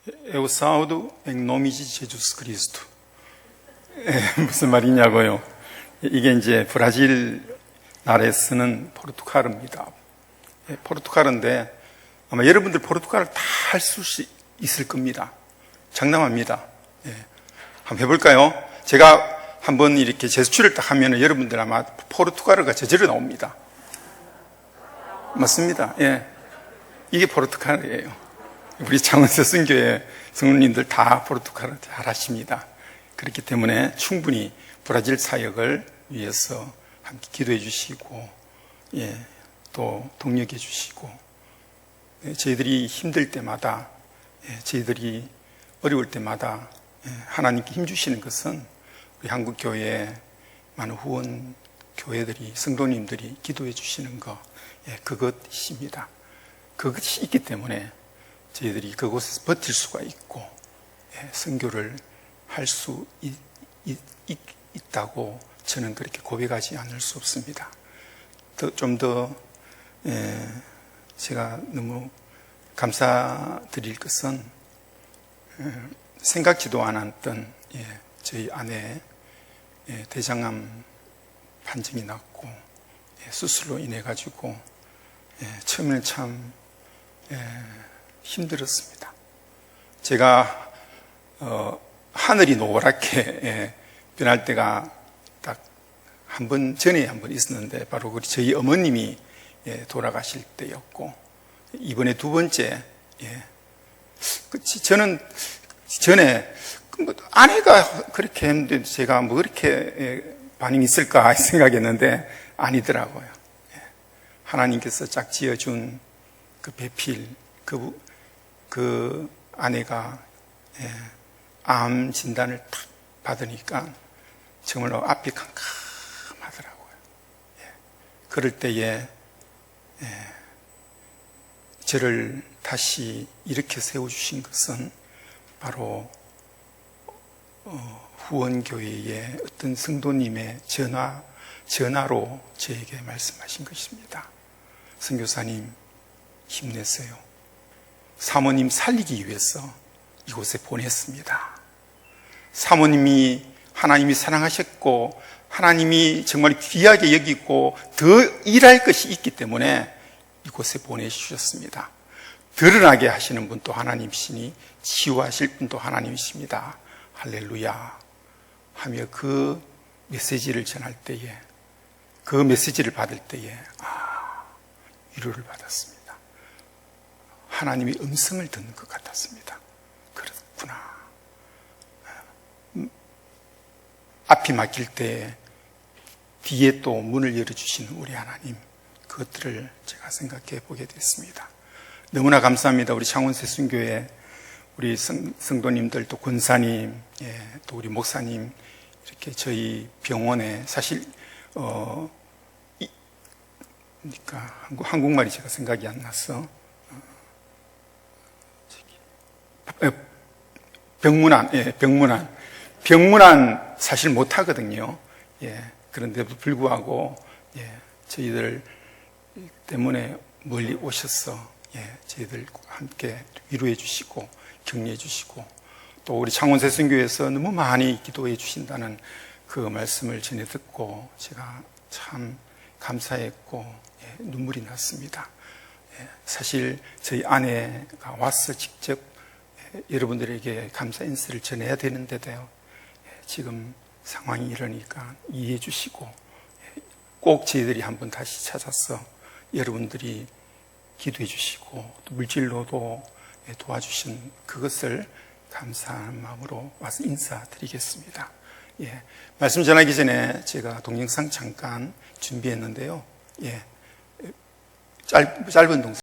Eu saúdo em nome de Jesus Cristo. 무슨 말이냐고요? 이게 이제 브라질 나라에 쓰는 포르투갈어입니다. 포르투갈어인데 아마 여러분들 포르투갈을 다 할 수 있을 겁니다. 장담합니다. 한번 해볼까요? 제가 한번 이렇게 제스처를 딱 하면 여러분들 아마 포르투갈어가 저절로 나옵니다. 맞습니다. 이게 포르투갈어예요. 우리 창원서 선교회 성도님들 다 포르투갈어 잘 하십니다. 그렇기 때문에 충분히 브라질 사역을 위해서 함께 기도해 주시고, 또 동력해 주시고, 저희들이 힘들 때마다, 저희들이 어려울 때마다 하나님께 힘 주시는 것은 우리 한국교회 많은 후원 교회들이, 성도님들이 기도해 주시는 것, 그것입니다. 그것이 있기 때문에 저희들이 그곳에서 버틸 수가 있고, 선교를 할 수 있다고 저는 그렇게 고백하지 않을 수 없습니다. 좀 더 제가 너무 감사드릴 것은 생각지도 않았던 저희 아내 대장암 판정이 났고 수술로 인해 가지고 처음에는 참 힘들었습니다. 제가 하늘이 노랗게 변할 때가 딱 한 번 전에 한 번 있었는데 바로 저희 어머님이 돌아가실 때였고, 이번에 두 번째. 저는 전에 아내가 그렇게 했는데 제가 뭐 그렇게 반응이 있을까 생각했는데 아니더라고요. 하나님께서 짝 지어준 그 배필, 그 아내가 암 진단을 딱 받으니까 정말로 앞이 캄캄하더라고요. 그럴 때에 저를 다시 이렇게 세워주신 것은 바로 후원교회의 어떤 성도님의 전화로 저에게 말씀하신 것입니다. 선교사님 힘내세요. 사모님 살리기 위해서 이곳에 보냈습니다. 사모님이 하나님이 사랑하셨고 하나님이 정말 귀하게 여기고 더 일할 것이 있기 때문에 이곳에 보내주셨습니다. 드러나게 하시는 분도 하나님이시니 치유하실 분도 하나님이십니다. 할렐루야 하며 그 메시지를 전할 때에, 그 메시지를 받을 때에 위로를 받았습니다. 하나님의 음성을 듣는 것 같았습니다. 그렇구나. 앞이 막힐 때 뒤에 또 문을 열어주시는 우리 하나님, 그것들을 제가 생각해 보게 됐습니다. 너무나 감사합니다. 우리 창원새 순교회 우리 성도님들, 또 권사님, 또 우리 목사님, 이렇게 저희 병원에 사실 그러니까 한국말이 제가 생각이 안 나서 병문안 사실 못 하거든요. 그런데도 불구하고 저희들 때문에 멀리 오셔서 저희들 함께 위로해 주시고 격려해 주시고, 또 우리 창원새 선교회에서 너무 많이 기도해 주신다는 그 말씀을 전해 듣고 제가 참 감사했고 눈물이 났습니다. 사실 저희 아내가 와서 직접 여러분들에게 감사 인사를 전해야 되는데도요, 지금 상황이 이러니까 이해해 주시고 꼭 저희들이 한번 다시 찾아서 여러분들이 기도해 주시고 또 물질로도 도와주신 그것을 감사하는 마음으로 와서 인사드리겠습니다. 말씀 전하기 전에 제가 동영상 잠깐 준비했는데요. 짧은 동상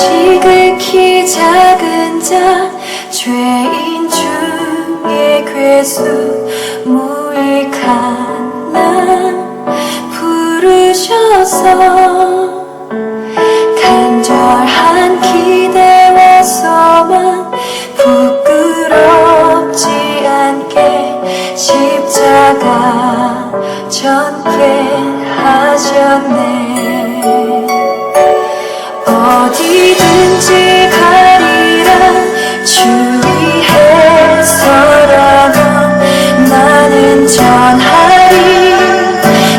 지극히 작은 자 죄인 중에 괴수 무익한 나 부르셔서 간절한 기대와 소망 부끄럽지 않게 십자가 전개하셨네. 어디든지 가리라 주 위에 서라면 나는 전하리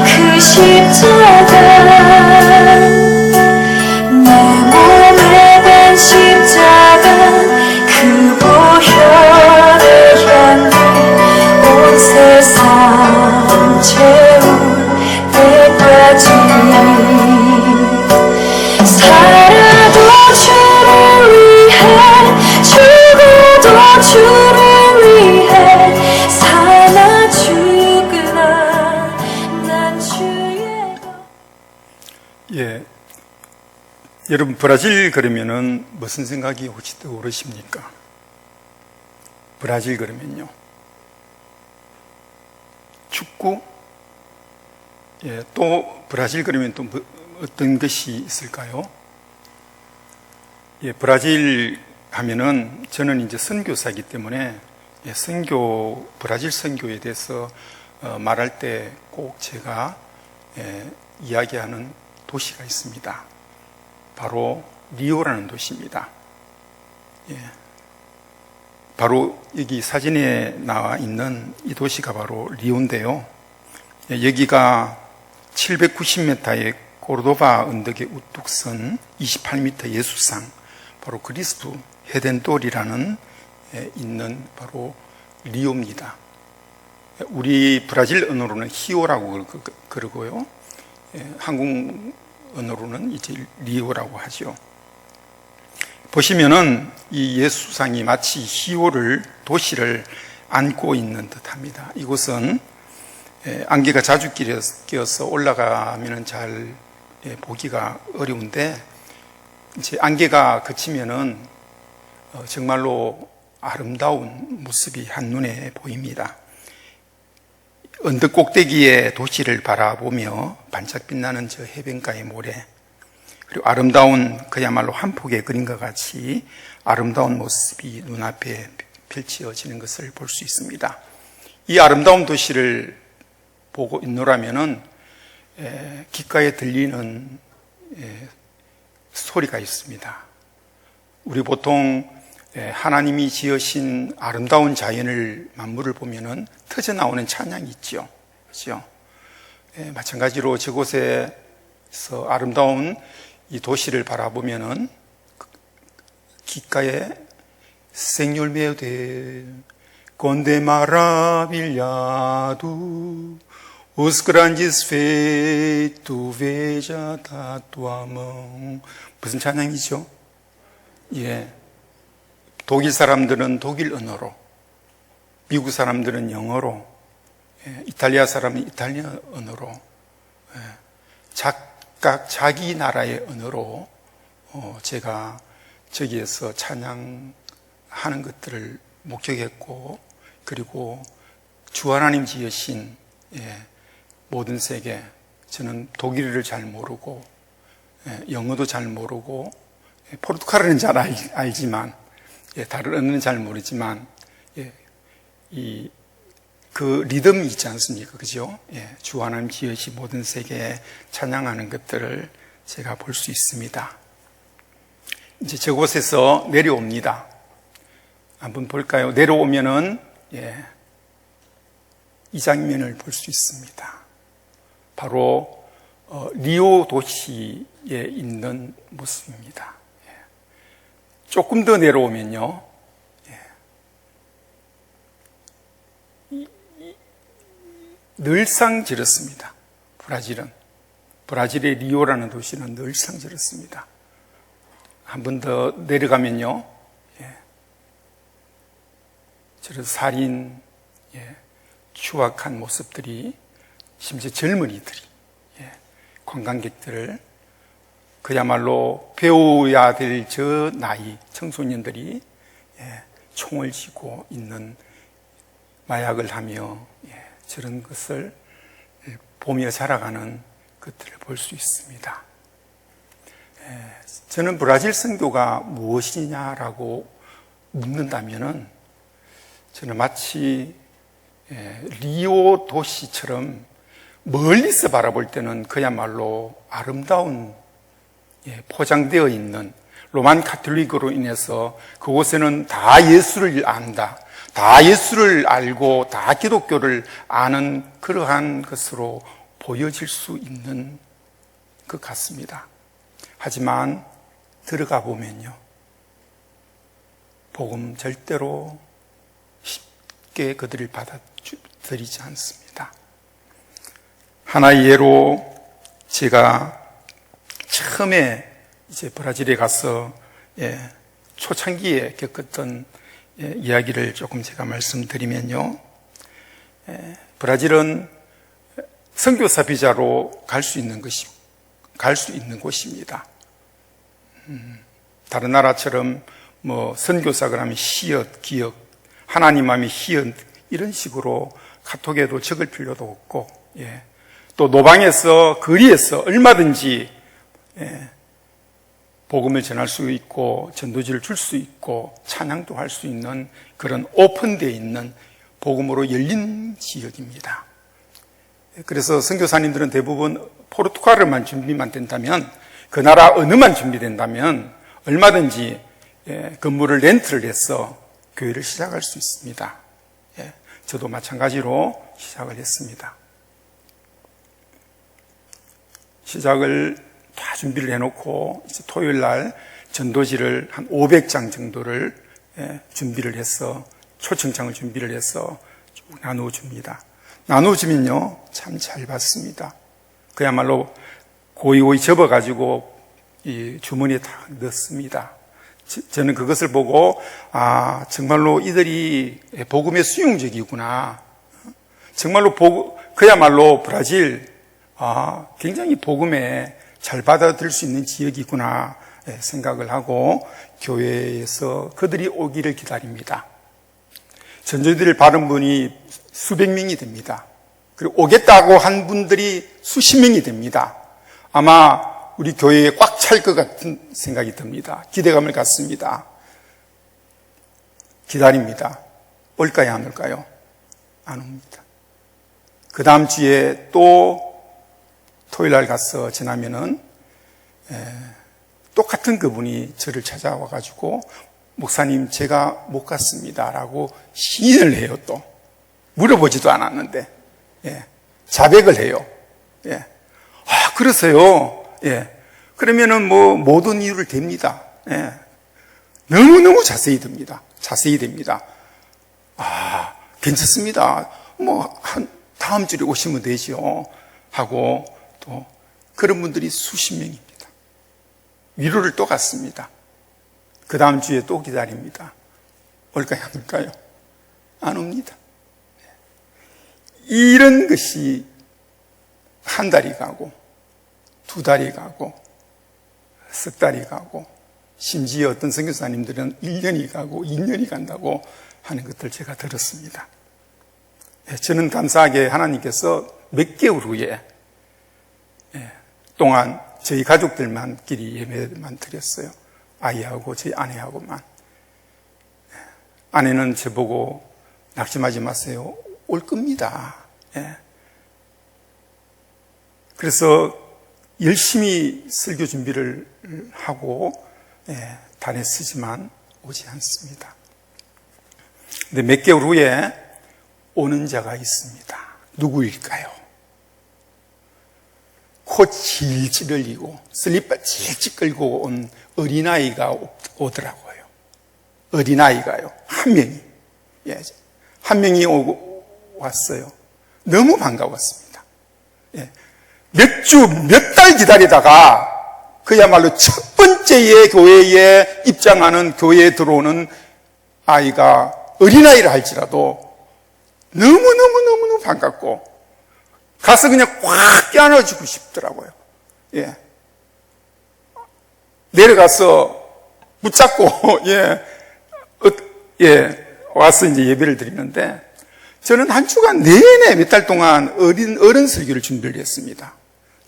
그 십자가 내 몸에 단 십자가 그 보혈을 향해 온 세상 채울 때까지 살아도 주를 위해 죽어도 주를 위해 사나 죽으나 난 주의 예, 여러분 브라질 그러면은 무슨 생각이 혹시 떠오르십니까? 브라질 그러면요, 축구? 예, 또 브라질 그러면 또 어떤 것이 있을까요? 예, 브라질 하면은 저는 이제 선교사이기 때문에 브라질 선교에 대해서 말할 때 꼭 제가 이야기하는 도시가 있습니다. 바로 리오라는 도시입니다. 예, 바로 여기 사진에 나와 있는 이 도시가 바로 리오인데요. 예, 여기가 790m의 고르도바 언덕에 우뚝 선 28m 예수상, 바로 그리스도 헤덴돌이라는 있는 바로 리오입니다. 우리 브라질 언어로는 히오라고 그러고요, 한국 언어로는 이제 리오라고 하죠. 보시면은 이 예수상이 마치 히오를, 도시를 안고 있는 듯합니다. 이곳은 안개가 자주 끼어서 올라가면은 잘 보기가 어려운데, 이제 안개가 그치면은 정말로 아름다운 모습이 한눈에 보입니다. 언덕 꼭대기에 도시를 바라보며 반짝 빛나는 저 해변가의 모래, 그리고 아름다운, 그야말로 한 폭의 그림과 같이 아름다운 모습이 눈앞에 펼쳐지는 것을 볼 수 있습니다. 이 아름다운 도시를 보고 있노라면은 귓가에 들리는 소리가 있습니다. 우리 보통 하나님이 지으신 아름다운 자연을, 만물을 보면은 터져 나오는 찬양이 있죠. 그렇죠? 마찬가지로 저곳에서 아름다운 이 도시를 바라보면은 귓가에 Señor meu Deus, conde maravilhado, os grandes feitos veja da tua mão. 무슨 찬양이죠? 예. 독일 사람들은 독일 언어로, 미국 사람들은 영어로, 이탈리아 사람은 이탈리아 언어로, 각각 자기 나라의 언어로 제가 저기에서 찬양하는 것들을 목격했고, 그리고 주 하나님 지으신 모든 세계, 저는 독일어를 잘 모르고 영어도 잘 모르고 포르투갈어는 잘 알지만, 다른 언어는 잘 모르지만, 그 리듬이 있지 않습니까? 그죠? 주 하나님 지으신 모든 세계에 찬양하는 것들을 제가 볼 수 있습니다. 이제 저곳에서 내려옵니다. 한번 볼까요? 내려오면은, 이 장면을 볼 수 있습니다. 바로, 리오 도시에 있는 모습입니다. 조금 더 내려오면요, 늘상 저렇습니다. 브라질의 리오라는 도시는 늘상 저렇습니다. 한 번 더 내려가면요, 저런 살인, 추악한 모습들이, 심지어 젊은이들이, 관광객들을 그야말로 배워야 될 저 나이 청소년들이 총을 쥐고 있는 마약을 하며 저런 것을 보며 자라가는 것들을 볼 수 있습니다. 저는 브라질 선교가 무엇이냐라고 묻는다면은 저는 마치 리오 도시처럼 멀리서 바라볼 때는 그야말로 아름다운 포장되어 있는 로만 카톨릭으로 인해서 그곳에는 다 예수를 안다, 다 예수를 알고 다 기독교를 아는 그러한 것으로 보여질 수 있는 것 같습니다. 하지만 들어가 보면요, 복음 절대로 쉽게 그들을 받아들이지 않습니다. 하나의 예로 제가 처음에 이제 브라질에 가서 초창기에 겪었던 이야기를 조금 제가 말씀드리면요, 브라질은 선교사 비자로 갈 수 있는 곳입니다. 다른 나라처럼 뭐 선교사 그러면 시읒, 기역, 하나님 마음이 시읒 이런 식으로 카톡에도 적을 필요도 없고, 또 노방에서 거리에서 얼마든지 복음을 전할 수 있고 전도지를 줄 수 있고 찬양도 할 수 있는 그런 오픈되어 있는 복음으로 열린 지역입니다. 그래서 선교사님들은 대부분 포르투갈어만 준비만 된다면, 그 나라 언어만 준비된다면 얼마든지 건물을 렌트를 해서 교회를 시작할 수 있습니다. 저도 마찬가지로 시작을 했습니다. 시작을 다 준비를 해놓고 이제 토요일 날 전도지를 한 500장 정도를 준비를 해서, 초청장을 준비를 해서 쭉 나누어줍니다. 나누어주면요, 참 잘 받습니다. 그야말로 고이고이 접어가지고 이 주머니에 다 넣습니다. 저는 그것을 보고, 정말로 이들이 복음의 수용적이구나. 정말로 그야말로 브라질, 굉장히 복음에 잘 받아들일 수 있는 지역이구나 생각을 하고 교회에서 그들이 오기를 기다립니다. 전도지를 받은 분이 수백 명이 됩니다. 그리고 오겠다고 한 분들이 수십 명이 됩니다. 아마 우리 교회에 꽉 찰 것 같은 생각이 듭니다. 기대감을 갖습니다. 기다립니다. 올까요, 안 올까요? 안 옵니다. 그 다음 주에 또 토요일 날 가서 지나면은 똑같은 그분이 저를 찾아와가지고, 목사님 제가 못 갔습니다 라고 시인을 해요. 또 물어보지도 않았는데 자백을 해요. 그러세요? 그러면은 뭐 모든 이유를 댑니다. 너무너무 자세히 됩니다. 괜찮습니다. 뭐 한 다음 주에 오시면 되죠 하고, 또 그런 분들이 수십 명입니다. 위로를 또 갖습니다. 그 다음 주에 또 기다립니다. 올까요, 안 올까요? 안 옵니다. 이런 것이 한 달이 가고, 두 달이 가고, 석 달이 가고, 심지어 어떤 선교사님들은 1년이 가고 2년이 간다고 하는 것들 제가 들었습니다. 저는 감사하게 하나님께서 몇 개월 후에 동안 저희 가족들만끼리 예배만 드렸어요. 아이하고 저희 아내하고만. 아내는 저보고 낙심하지 마세요, 올 겁니다. 그래서 열심히 설교 준비를 하고 다녔으지만 오지 않습니다. 근데 몇 개월 후에 오는 자가 있습니다. 누구일까요? 코 질질 흘리고 슬리퍼 질질 끌고 온 어린아이가 오더라고요. 어린아이가요. 한 명이. 한 명이 왔어요. 너무 반가웠습니다. 몇 주, 몇 달 기다리다가 그야말로 첫 번째의 교회에 입장하는, 교회에 들어오는 아이가 어린아이라 할지라도 너무너무 반갑고 가서 그냥 꽉 껴안아주고 싶더라고요. 내려가서 붙잡고 와서 이제 예배를 드리는데, 저는 한 주간 내내 몇 달 동안 어른 설교를 준비를 했습니다.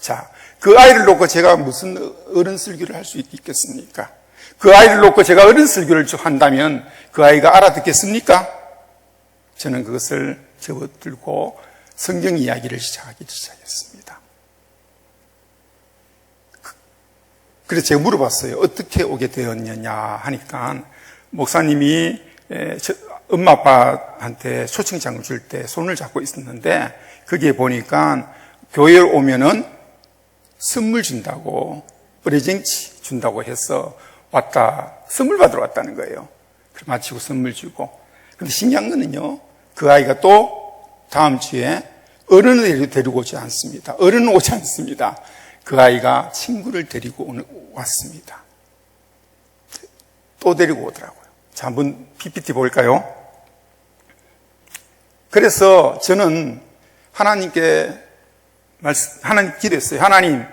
자, 그 아이를 놓고 제가 무슨 어른 설교를 할 수 있겠습니까? 그 아이를 놓고 제가 어른 설교를 한다면 그 아이가 알아듣겠습니까? 저는 그것을 접어들고 성경 이야기를 시작했습니다. 그래서 제가 물어봤어요. 어떻게 오게 되었느냐 하니까, 목사님이 엄마 아빠한테 초청장을 줄 때 손을 잡고 있었는데, 거기에 보니까 교회에 오면은 선물 준다고, 프레젠치 준다고 해서 왔다, 선물 받으러 왔다는 거예요. 마치고 선물 주고. 근데 신기한 거는요, 그 아이가 또 다음 주에 어른을 데리고 오지 않습니다. 어른은 오지 않습니다. 그 아이가 친구를 데리고 왔습니다. 또 데리고 오더라고요. 자, 한번 PPT 볼까요? 그래서 저는 하나님 기도했어요. 하나님,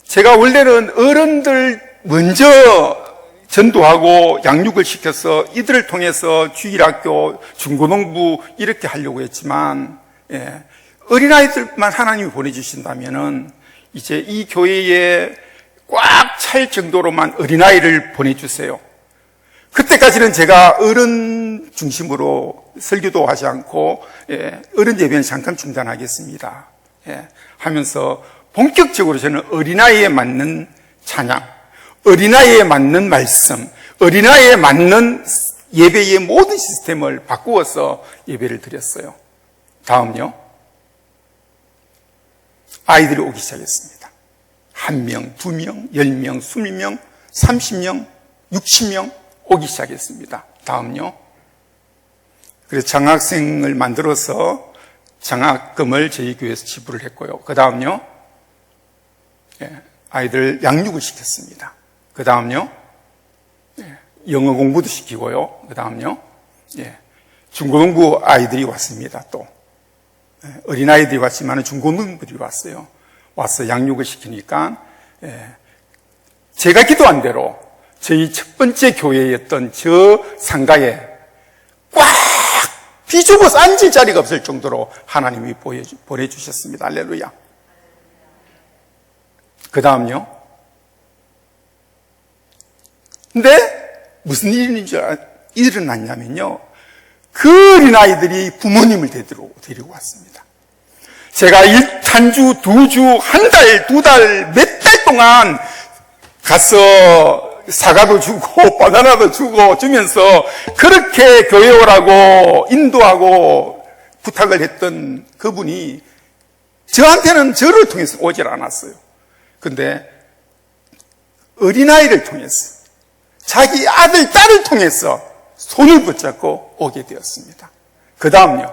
제가 원래는 어른들 먼저 전도하고 양육을 시켜서 이들을 통해서 주일학교, 중고등부 이렇게 하려고 했지만, 어린아이들만 하나님이 보내주신다면은 이제 이 교회에 꽉 찰 정도로만 어린아이를 보내주세요. 그때까지는 제가 어른 중심으로 설교도 하지 않고 어른 예배는 잠깐 중단하겠습니다 하면서 본격적으로 저는 어린아이에 맞는 찬양, 어린아이에 맞는 말씀, 어린아이에 맞는 예배의 모든 시스템을 바꾸어서 예배를 드렸어요. 다음요, 아이들이 오기 시작했습니다. 1명, 2명, 10명, 20명, 30명, 60명 오기 시작했습니다. 다음요, 그래서 장학생을 만들어서 장학금을 저희 교회에서 지불을 했고요. 그 다음요, 아이들 양육을 시켰습니다. 그 다음요, 영어 공부도 시키고요. 그 다음요, 중고등부 아이들이 왔습니다. 또 어린아이들이 왔지만 중고등부들이 왔어요. 와서 양육을 시키니까 제가 기도한 대로 저희 첫 번째 교회였던 저 상가에 꽉 비죽어서 앉을 자리가 없을 정도로 하나님이 보내주셨습니다. 할렐루야. 그 다음요, 근데 무슨 일이 일어났냐면요, 그 어린아이들이 부모님을 데리고 왔습니다. 제가 한 주, 2주, 한 달, 2달, 몇 달 동안 가서 사과도 주고 바나나도 주면서 그렇게 교회 오라고 인도하고 부탁을 했던 그분이 저한테는 저를 통해서 오질 않았어요. 근데 어린아이를 통해서, 자기 아들, 딸을 통해서 손을 붙잡고 오게 되었습니다. 그 다음요,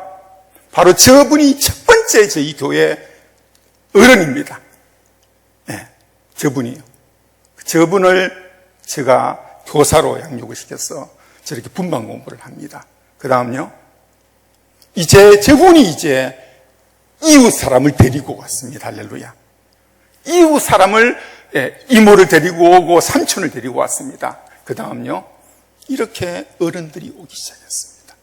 바로 저분이 첫 번째 저희 교회 어른입니다. 저분이요. 저분을 제가 교사로 양육을 시켜서 저렇게 분반 공부를 합니다. 그 다음요, 저분이 이제 이웃 사람을 데리고 왔습니다. 할렐루야. 이웃 사람을, 이모를 데리고 오고 삼촌을 데리고 왔습니다. 그 다음요, 이렇게 어른들이 오기 시작했습니다.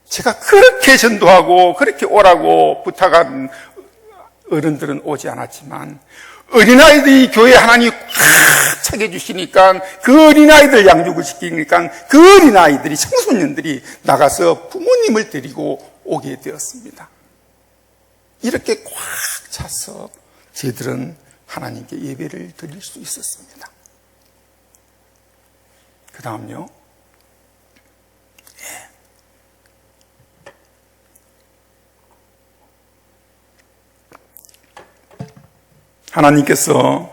제가 그렇게 전도하고 그렇게 오라고 부탁한 어른들은 오지 않았지만, 어린아이들이 교회 하나님이 꽉 차게 주시니까 그 어린아이들 양육을 시키니까 그 어린아이들이, 청소년들이 나가서 부모님을 데리고 오게 되었습니다. 이렇게 꽉 차서 저희들은 하나님께 예배를 드릴 수 있었습니다. 그 다음요, 하나님께서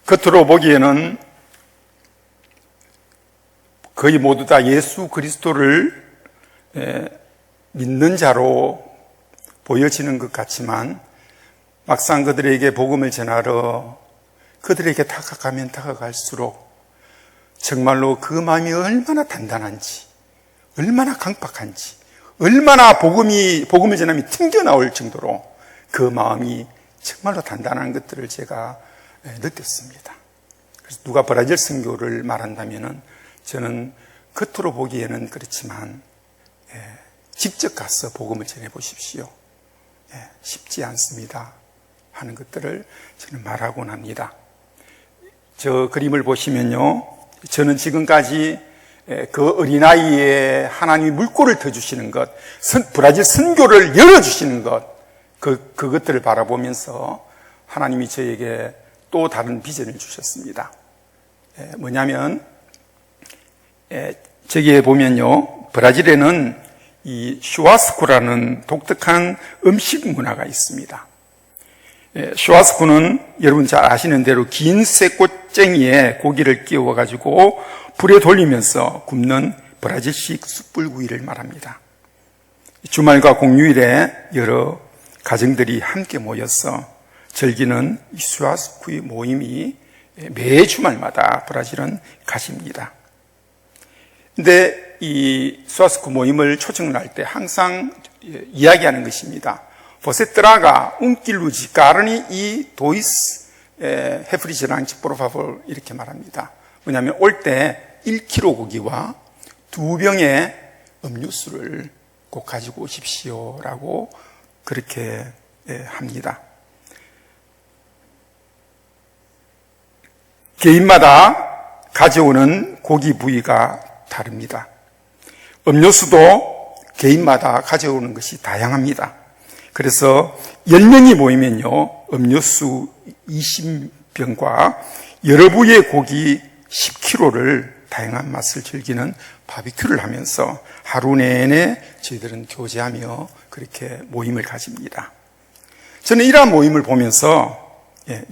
겉으로 보기에는 거의 모두 다 예수 그리스도를 믿는 자로 보여지는 것 같지만, 막상 그들에게 복음을 전하러 그들에게 다가가면 다가갈수록 정말로 그 마음이 얼마나 단단한지, 얼마나 강박한지, 얼마나 복음을 전하면 튕겨나올 정도로 그 마음이 정말로 단단한 것들을 제가 느꼈습니다. 그래서 누가 브라질 선교를 말한다면은 저는 겉으로 보기에는 그렇지만 직접 가서 복음을 전해 보십시오. 쉽지 않습니다 하는 것들을 저는 말하곤 합니다. 저 그림을 보시면요, 저는 지금까지 그 어린아이에 하나님이 물꼬를 터주시는 것, 브라질 선교를 열어주시는 것, 그것들을 바라보면서 하나님이 저에게 또 다른 비전을 주셨습니다. 뭐냐면, 저기에 보면요, 브라질에는 이 슈아스쿠라는 독특한 음식 문화가 있습니다. 슈아스쿠는 여러분 잘 아시는 대로 긴 쇠꽃쟁이에 고기를 끼워가지고 불에 돌리면서 굽는 브라질식 숯불구이를 말합니다. 주말과 공휴일에 여러 가정들이 함께 모여서 즐기는 이 슈아스쿠의 모임이 매 주말마다 브라질은 가집니다. 근데 이 슈아스쿠 모임을 초청을 할 때 항상 이야기하는 것입니다. Você traga quilo de carne e 2 refrigerantes, por favor. 이렇게 말합니다. 뭐냐면 올 때 1kg 고기와 2병의 음료수를 꼭 가지고 오십시오라고 그렇게 합니다. 개인마다 가져오는 고기 부위가 다릅니다. 음료수도 개인마다 가져오는 것이 다양합니다. 그래서 10명이 모이면요, 음료수 20병과 여러 부위의 고기 10kg를 다양한 맛을 즐기는 바비큐를 하면서 하루 내내 저희들은 교제하며 그렇게 모임을 가집니다. 저는 이러한 모임을 보면서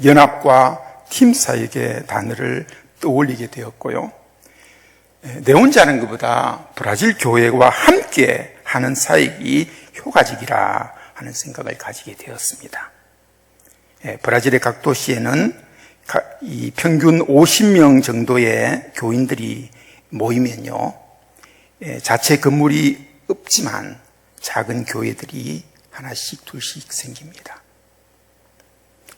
연합과 팀 사역의 단어를 떠올리게 되었고요. 내 혼자 하는 것보다 브라질 교회와 함께 하는 사역이 효과적이라 하는 생각을 가지게 되었습니다. 브라질의 각 도시에는 이 평균 50명 정도의 교인들이 모이면요, 자체 건물이 없지만 작은 교회들이 하나씩 둘씩 생깁니다.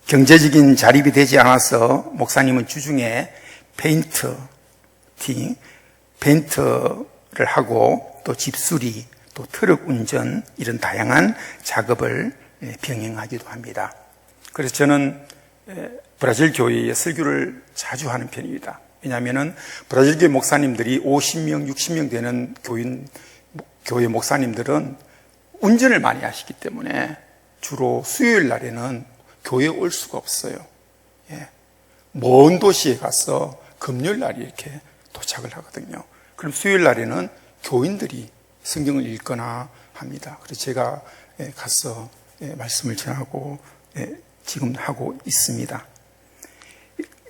경제적인 자립이 되지 않아서 목사님은 주중에 페인트를 하고 또 집수리, 또 트럭 운전, 이런 다양한 작업을 병행하기도 합니다. 그래서 저는 브라질 교회에 설교를 자주 하는 편입니다. 왜냐하면 브라질 교회 목사님들이 50명, 60명 되는 교회 목사님들은 운전을 많이 하시기 때문에 주로 수요일 날에는 교회에 올 수가 없어요. 먼 도시에 가서 금요일 날에 이렇게 도착을 하거든요. 그럼 수요일 날에는 교인들이 성경을 읽거나 합니다. 그래서 제가 가서 말씀을 전하고 지금 하고 있습니다.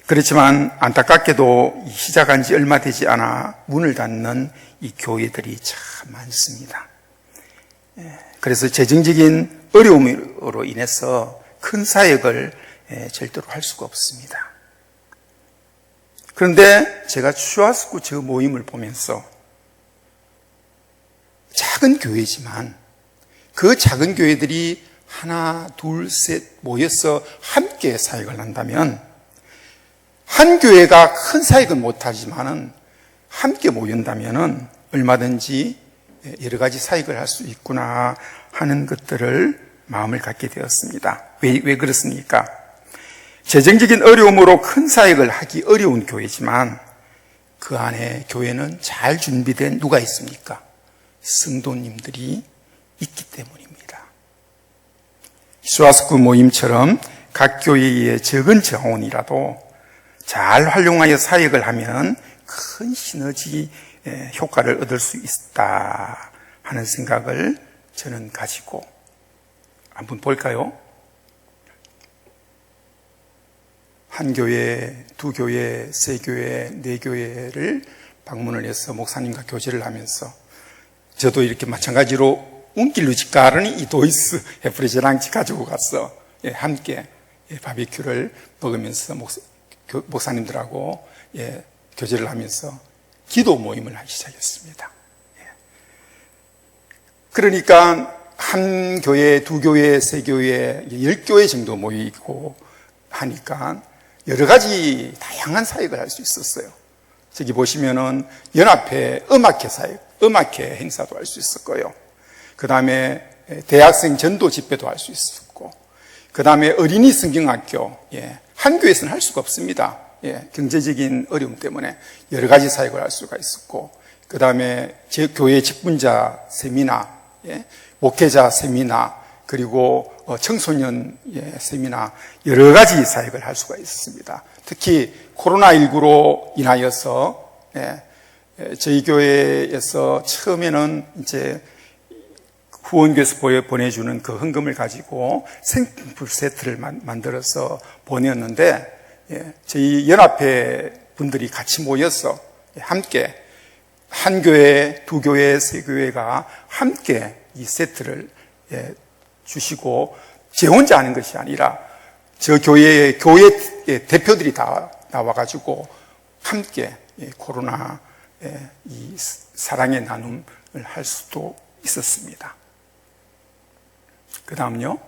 그렇지만 안타깝게도 시작한 지 얼마 되지 않아 문을 닫는 이 교회들이 참 많습니다. 그래서 재정적인 어려움으로 인해서 큰 사역을 절대로 할 수가 없습니다. 그런데 제가 슈아스쿠 저 모임을 보면서 작은 교회지만 그 작은 교회들이 하나, 둘, 셋 모여서 함께 사역을 한다면, 한 교회가 큰 사역은 못하지만은 함께 모인다면은 얼마든지 여러 가지 사역을 할 수 있구나 하는 것들을 마음을 갖게 되었습니다. 왜 그렇습니까? 재정적인 어려움으로 큰 사역을 하기 어려운 교회지만 그 안에 교회는 잘 준비된 누가 있습니까? 성도님들이 있기 때문입니다. 슈아스쿠 모임처럼 각 교회의 적은 자원이라도 잘 활용하여 사역을 하면 큰 시너지 효과를 얻을 수 있다 하는 생각을 저는 가지고 한번 볼까요? 한 교회, 두 교회, 세 교회, 네 교회를 방문을 해서 목사님과 교제를 하면서 저도 이렇게 마찬가지로 운길루지까르니 이 도이스 헤프리제랑치 가지고 가서 함께 바비큐를 먹으면서 목사님들하고 교제를 하면서 기도 모임을 하기 시작했습니다. 그러니까 한 교회, 두 교회, 세 교회, 10교회 정도 모이고 하니까 여러 가지 다양한 사역을 할 수 있었어요. 저기 보시면은 연합회 음악회 사역, 음악회 행사도 할 수 있었고요. 그 다음에 대학생 전도 집회도 할 수 있었고, 그 다음에 어린이 성경학교, 한 교회에서는 할 수가 없습니다. 경제적인 어려움 때문에 여러 가지 사역을 할 수가 있었고, 그 다음에 제 교회 직분자 세미나, 목회자 세미나, 그리고 청소년 세미나, 여러 가지 사역을 할 수가 있었습니다. 특히 코로나19로 인하여서 저희 교회에서 처음에는 이제 후원교에서 보내주는 그 헌금을 가지고 생필품 세트를 만들어서 보냈는데, 저희 연합회 분들이 같이 모여서 함께 한 교회, 두 교회, 세 교회가 함께 이 세트를 주시고, 제 혼자 하는 것이 아니라 저 교회 대표들이 다 나와가지고 함께 코로나 이 사랑의 나눔을 할 수도 있었습니다. 그 다음요.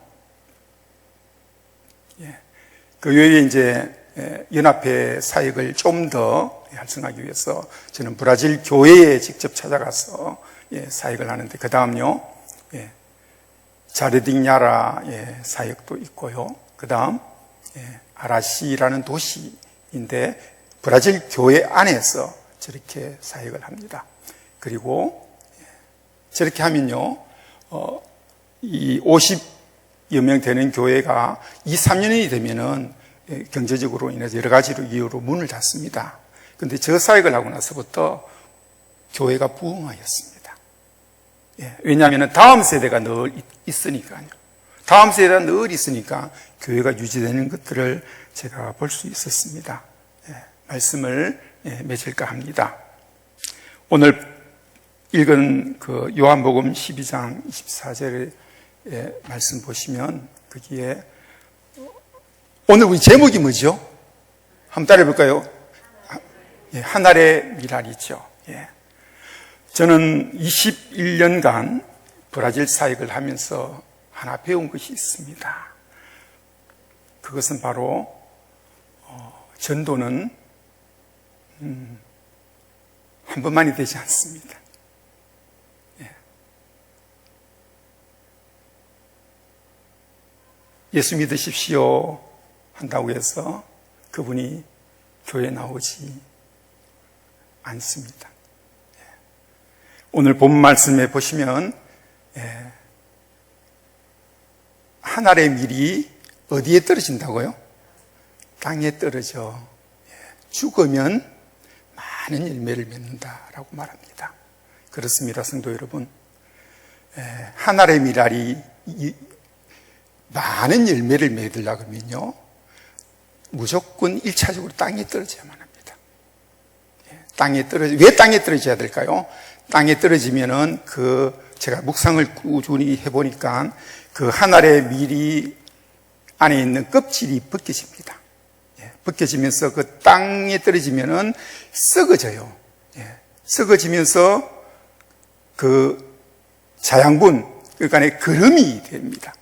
그 외에 이제 연합회 사역을 좀 더 활성화하기 위해서 저는 브라질 교회에 직접 찾아가서 사역을 하는데, 그 다음요. 자르딩야라 사역도 있고요. 그 다음 아라시라는 도시인데 브라질 교회 안에서 저렇게 사역을 합니다. 그리고 저렇게 하면요, 이 50여 명 되는 교회가 2, 3년이 되면은 경제적으로 인해서 여러 가지로 이유로 문을 닫습니다. 그런데 저 사역을 하고 나서부터 교회가 부흥하였습니다. 왜냐하면 다음 세대가 늘 있으니까요. 다음 세대가 늘 있으니까 교회가 유지되는 것들을 제가 볼 수 있었습니다. 말씀을 맺을까 합니다. 오늘 읽은 그 요한복음 12장 24절의 말씀 보시면 거기에 오늘 우리 제목이 뭐죠? 한번 따라해볼까요? 하늘의 미랄이죠. 저는 21년간 브라질 사역을 하면서 하나 배운 것이 있습니다. 그것은 바로 전도는 한 번만이 되지 않습니다. 예수 믿으십시오 한다고 해서 그분이 교회에 나오지 않습니다. 오늘 본 말씀에 보시면 하늘의 밀이 어디에 떨어진다고요? 땅에 떨어져 죽으면 많은 열매를 맺는다라고 말합니다. 그렇습니다, 성도 여러분. 하늘의 밀알이 많은 열매를 맺으려고 하면요, 무조건 1차적으로 땅에 떨어져야만 합니다. 왜 땅에 떨어져야 될까요? 땅에 떨어지면은 제가 묵상을 꾸준히 해보니까 그 하늘의 밀이 안에 있는 껍질이 벗겨집니다. 벗겨지면서 그 땅에 떨어지면은 썩어져요. 썩어지면서 그 자양분, 그러니까 거름이 됩니다.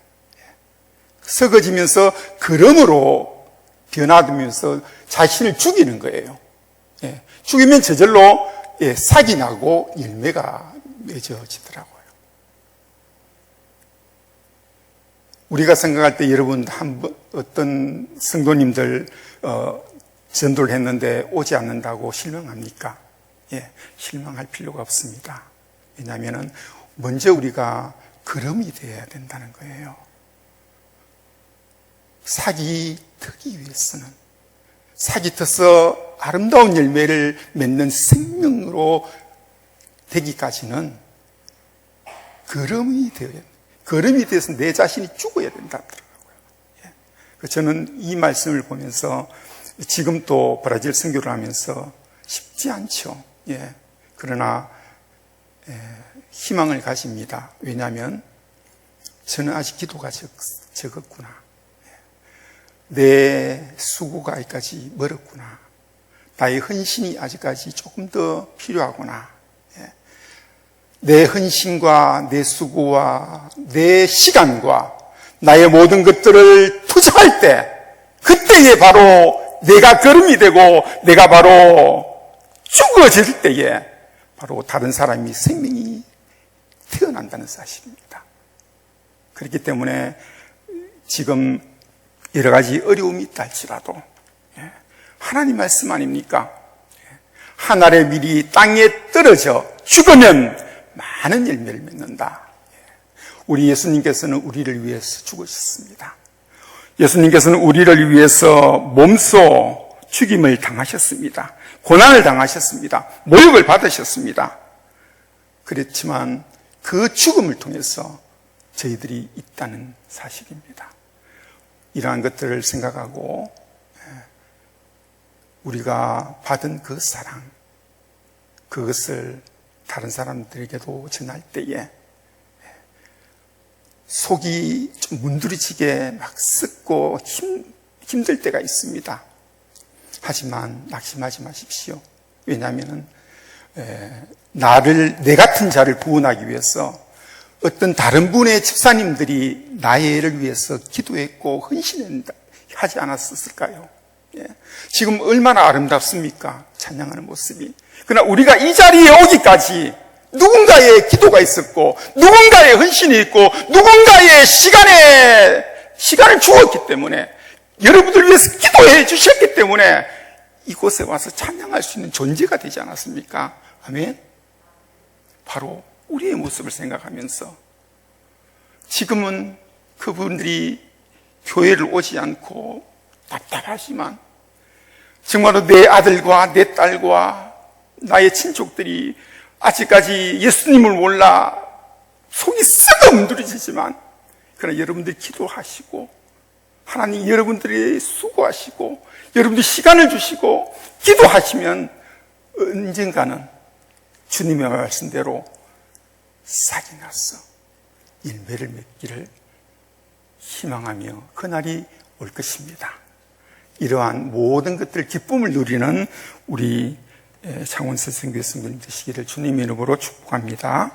썩어지면서 거름으로 변화되면서 자신을 죽이는 거예요. 죽이면 저절로 싹이 나고 열매가 맺어지더라고요. 우리가 생각할 때 여러분 어떤 성도님들 전도를 했는데 오지 않는다고 실망합니까? 실망할 필요가 없습니다. 왜냐하면 먼저 우리가 거름이 되어야 된다는 거예요. 싹이 트기 위해서는, 싹이 터서 아름다운 열매를 맺는 생명으로 되기까지는 거름이 되어야 됩니다. 거름이 돼서 내 자신이 죽어야 된다더라고요. 저는 이 말씀을 보면서 지금 또 브라질 선교를 하면서 쉽지 않죠. 그러나 희망을 가집니다. 왜냐하면 저는 아직 기도가 적었구나. 내 수고가 아직까지 멀었구나. 나의 헌신이 아직까지 조금 더 필요하구나. 내 헌신과 내 수고와 내 시간과 나의 모든 것들을 투자할 때, 그때에 바로 내가 걸음이 되고 내가 바로 죽어질 때에 바로 다른 사람이 생명이 태어난다는 사실입니다. 그렇기 때문에 지금 여러 가지 어려움이 있다 할지라도 하나님 말씀 아닙니까? 한 알의 밀이 땅에 떨어져 죽으면 많은 열매를 맺는다. 우리 예수님께서는 우리를 위해서 죽으셨습니다. 예수님께서는 우리를 위해서 몸소 죽임을 당하셨습니다. 고난을 당하셨습니다. 모욕을 받으셨습니다. 그렇지만 그 죽음을 통해서 저희들이 있다는 사실입니다. 이러한 것들을 생각하고 우리가 받은 그 사랑, 그것을 다른 사람들에게도 전할 때에 속이 좀 문드러지게 막 썩고 힘들 때가 있습니다. 하지만 낙심하지 마십시오. 왜냐하면 내 같은 자를 구원하기 위해서 어떤 다른 분의 집사님들이 나의 애를 위해서 기도했고 헌신하지 않았을까요? 지금 얼마나 아름답습니까? 찬양하는 모습이. 그러나 우리가 이 자리에 오기까지 누군가의 기도가 있었고, 누군가의 헌신이 있고, 누군가의 시간을 주었기 때문에, 여러분들 위해서 기도해 주셨기 때문에 이곳에 와서 찬양할 수 있는 존재가 되지 않았습니까? 아멘? 바로 우리의 모습을 생각하면서 지금은 그분들이 교회를 오지 않고 답답하지만 정말로 내 아들과 내 딸과 나의 친족들이 아직까지 예수님을 몰라 속이 썩어 문드러지지만 그러나 여러분들이 기도하시고 하나님 여러분들이 수고하시고 여러분들이 시간을 주시고 기도하시면 언젠가는 주님의 말씀대로 싹이 나서 열매를 맺기를 희망하며 그날이 올 것입니다. 이러한 모든 것들 기쁨을 누리는 우리 창원 선생교회 성도님 되시기를 주님의 이름으로 축복합니다.